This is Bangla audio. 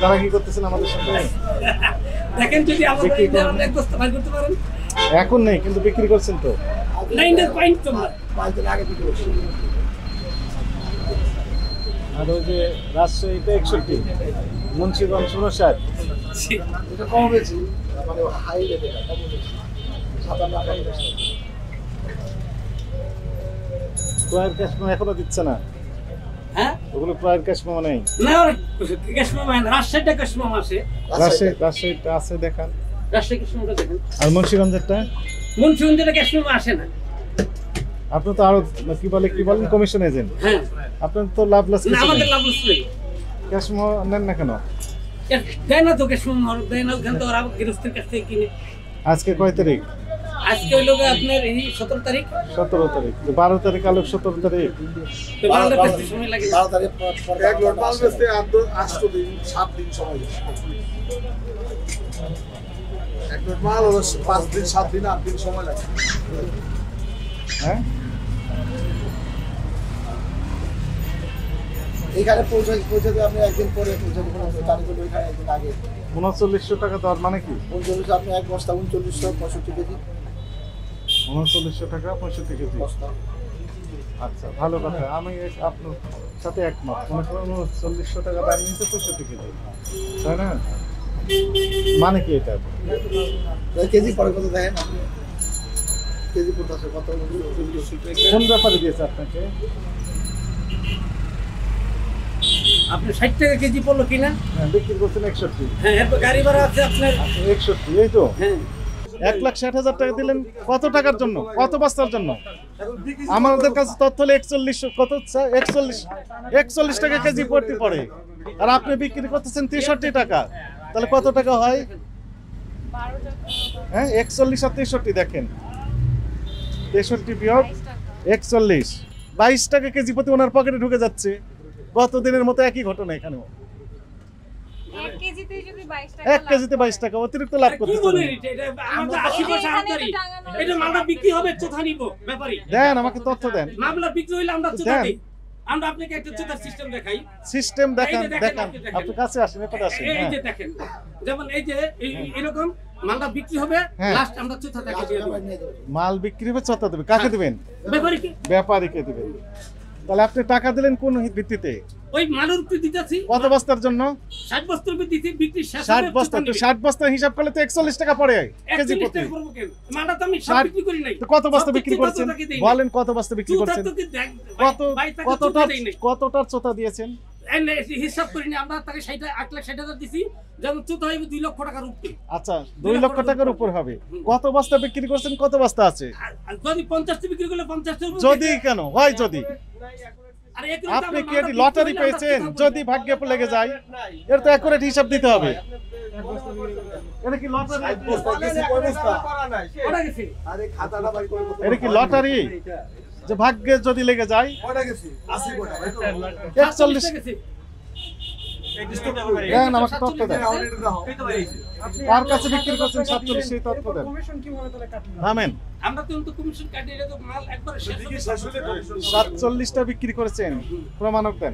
তারা কি করতেছেন আমাদের সাথে? দেখেন যদি আমাদের ইন্টারনেট এক বস্তা ভাই করতে পারেন। এখন নেই কিন্তু বিক্রি করছেন তো। 9 পয়েন্ট তোমরা 5 দিন আগে বিক্রি করছি। আর ওই যে রাজশাহীতে 61, মুন্সিগঞ্জ 59। এটা কম বেশি মানে হাই রেটে কম বেশি 57 ক্রয়ের ক্যাশ মেমো এখনো দিচ্ছে না। হ্যাঁ ওগুলো ক্রয়ের ক্যাশ মেমো নেই। না ক্যাশ মেমো রাজশাহীতে ক্যাশ মেমো আছে। রাজশাহীটা আছে দেখান। রাজশাহী ক্যাশ মেমোটা দেখেন। আর মুন্সিগঞ্জেরটা? মুন্সিগঞ্জের ক্যাশ মেমো আসে না। আপনি তো আরো কি বলেন কমিশন এজেন্ট। হ্যাঁ আপনার তো লাভ লস না আমাদের লাভ লস নেই। ক্যাশ মেমো নেন না কেন? দেয় না তো ক্যাশ মেমো দেয় না, ওখান থেকে ওরা গৃহস্থের কাছ থেকে কিনে। আজকে কয় তারিখ? আজকে হইলো আপনার এই 17 তারিখ। 17 তারিখ। 12 তারিখ আলো 17 তারিখ। তো 12 তারিখ সময় লাগে। 12 তারিখ পর এক লোড মাল বেচতে 8 দিন 7 দিন সময় লাগে। এক লোড মাল হলো 5 দিন 7 দিন 8 দিন সময় লাগে। হ্যাঁ এইখানে পৌঁছাতে আপনি একদিন পরে পৌঁছাতে কোনো তারিখ হলো এখানে একদিন আগে 3900 টাকা দেওয়ার মানে কি? 39 আপনি এক বস্তা 3965 কেজি 3900 টাকা 65 কেজি বস্তা। আচ্ছা ভালো কথা। আমি আপনার সাথে একমত। মনে করেন 3900 টাকা দাম নিতে 65 কেজি, তাই না? মানে কি এটা? কেজি পরে কত দেখেন আপনি কেজি পড়তেছে কত কোন ব্যাপারে দিয়েছে আপনাকে? আপনি 60 টাকা কেজি পড়লো কিনা? হ্যাঁ বিক্রি করছেন 61। হ্যাঁ এরপর গাড়ি ভাড়া আছে আপনার। 61 এই তো। হ্যাঁ 1,60,000 টাকা দিলেন কত টাকার জন্য? কত বস্তার জন্য? আমাদের কাছে তথ্য হলে 41 টাকা কেজি পড়ে। আর আপনি বিক্রি করতেছেন 63 টাকা। তাহলে কত টাকা হয়? হ্যাঁ 41 আর 63 দেখেন। 63 বিয়োগ 41, 22 টাকা কেজি প্রতি ওনার পকেটে ঢুকে যাচ্ছে। গত দিনের মতো একই ঘটনা এখানেও। 1 কেজিতে যদি 22 টাকা 1 কেজিতে 22 টাকা অতিরিক্ত লাভ কি করতেছেন। বলেন এটা আমরা 80% আমদানি। এটা মালটা বিক্রি হবে চোথা নিব ব্যাপারী। দেন আমাকে তথ্য দেন। মামলা বিক্রি হইলে আমরা চোথা দিই। আমরা আপনাকে একটা চোথার সিস্টেম দেখাই। সিস্টেম দেখান এই যে দেখেন, দেখান। আপনি দেখেন। আপনি কাছে আসেন, এপাশে আসেন। এই হ্যাঁ। যে দেখেন যেমন এই যে এরকম মালটা বিক্রি হবে হ্যাঁ। লাস্ট আমরা চোথা দেখা দিয়ে দেব। মাল বিক্রি হবে চতা দেবে। কাকে দিবেন? ব্যাপারীকে। ব্যাপারীকে দিবেন। তাহলে আপনি টাকা দিলেন কোন ভিত্তিতে? ওই মালের উপরে দিতেছি কত বস্তার জন্য? 60 বস্তার উপরে দিতে বিক্রি শেষ 60 বস্তা। তো 60 বস্তার হিসাব করলে তো 41 টাকা পড়ে কেজি প্রতি। মালটা তো আমি সব 60 বিক্রি করি নাই। তো কত বস্তা বিক্রি করছেন? বলেন কত বস্তা বিক্রি করছেন? কতটার চোতা দিয়েছেন? হিসাব করিনি আমরা তাকে 8,60,000 দিছি, যেমন চোথা হইবে 2 লক্ষ টাকার উপরে। আচ্ছা 2 লক্ষ টাকার উপর হবে। কত বস্তা বিক্রি করছেন? কত বস্তা আছে? আর যদি 50 টা বিক্রি করলে 50 টার উপরে। যদি কেন হয় যদি আর এক আপনি কি এটি লটারি পেয়েছেন? যদি ভাগ্যে লেগে যায় এর তো অ্যাকুরেট হিসাব দিতে হবে। এটা কি লটারি? ওটা গেছে আরে খাতাটা বাই করে এটা কি লটারি যে ভাগ্যে যদি লেগে যায়? কয়টা গেছে 80 কোটা 41 টা গেছে। দেন আমাকে তথ্য দেন। এটা দাও কার কাছে বিক্রি করছেন 47 সেই তথ্য দেন। থামেন। আমরা তো কমিশন কাটি, এটা তো মাল একবার শেষ হবে। 47টা বিক্রি করেছেন, প্রমাণক দেন।